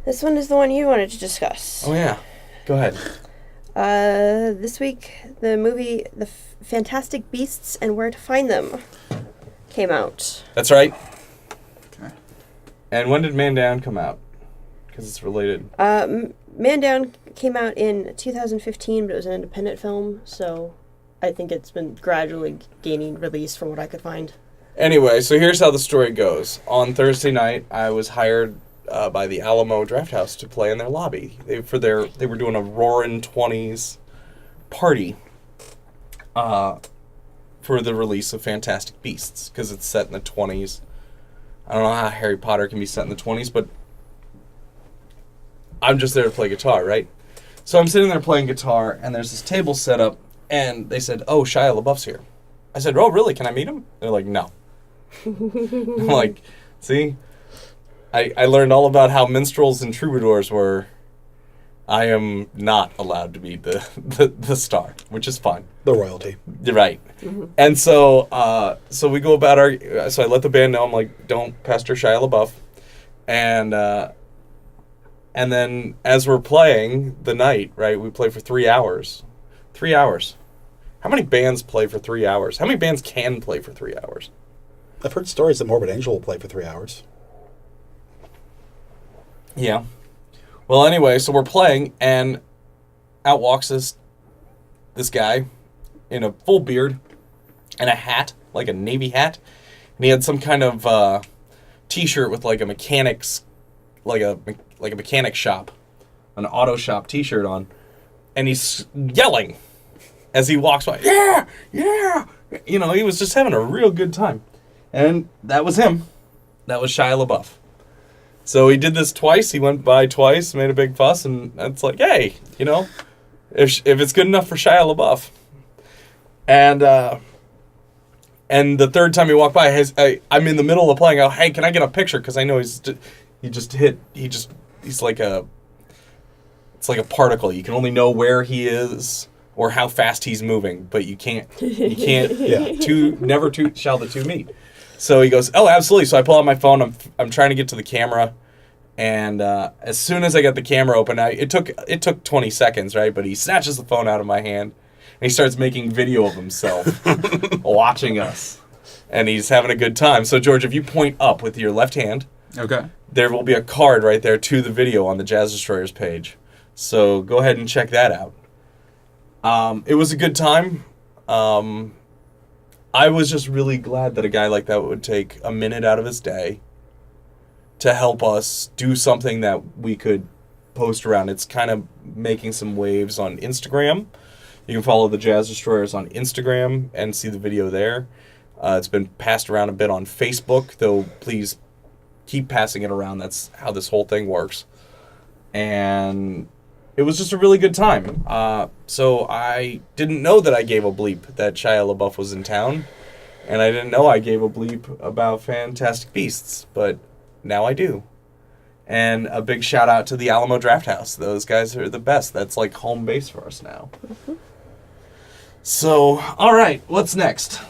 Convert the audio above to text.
This one is the one you wanted to discuss. Oh, yeah. Go ahead. This week, the movie The Fantastic Beasts and Where to Find Them came out. That's right. Okay. And when did Man Down come out? Because it's related. Man Down came out in 2015, but it was an independent film, so I think it's been gradually gaining release from what I could find. Anyway, so here's how the story goes. On Thursday night, I was hired by the Alamo Draft House to play in their lobby. They were doing a Roaring 20s party for the release of Fantastic Beasts, because it's set in the 20s. I don't know how Harry Potter can be set in the 20s, but I'm just there to play guitar, right? So I'm sitting there playing guitar, and there's this table set up, and they said, "Oh, Shia Labeouf's here." I said, "Oh, really? Can I meet him?" They're like, "No." I'm like, see? I learned all about how minstrels and troubadours were. I am not allowed to be the star, which is fine. The royalty. You're right. Mm-hmm. And so we go about our... So I let the band know, I'm like, don't pester Shia LaBeouf. And then as we're playing the night, right, we play for 3 hours. 3 hours. How many bands play for 3 hours? How many bands can play for 3 hours? I've heard stories that Morbid Angel will play for 3 hours. Yeah. Well, anyway, so we're playing, and out walks this guy in a full beard and a hat, like a Navy hat. And he had some kind of T-shirt with like a mechanic's, like a mechanic shop, an auto shop T-shirt on. And he's yelling as he walks by, "Yeah, yeah!" You know, he was just having a real good time. And that was him. That was Shia LaBeouf. So he did this twice. He went by twice, made a big fuss, and it's like, hey, you know, if it's good enough for Shia LaBeouf. And the third time he walked by, I'm in the middle of playing. I go, "Hey, can I get a picture?" Because I know he's like it's like a particle. You can only know where he is or how fast he's moving, but you can't never two shall the two meet. So he goes, "Oh, absolutely." So I pull out my phone. I'm trying to get to the camera, and as soon as I get the camera open, it took 20 seconds, right? But he snatches the phone out of my hand, and he starts making video of himself watching us, and he's having a good time. So George, if you point up with your left hand, Okay. there will be a card right there to the video on the Jazz Destroyers page. So go ahead and check that out. It was a good time. I was just really glad that a guy like that would take a minute out of his day to help us do something that we could post around. It's kind of making some waves on Instagram. You can follow the Jazz Destroyers on Instagram and see the video there. It's been passed around a bit on Facebook, though please keep passing it around. That's how this whole thing works. And it was just a really good time. So I didn't know that I gave a bleep that Shia LaBeouf was in town. And I didn't know I gave a bleep about Fantastic Beasts. But now I do. And a big shout out to the Alamo Draft House. Those guys are the best. That's like home base for us now. Mm-hmm. So, all right. What's next?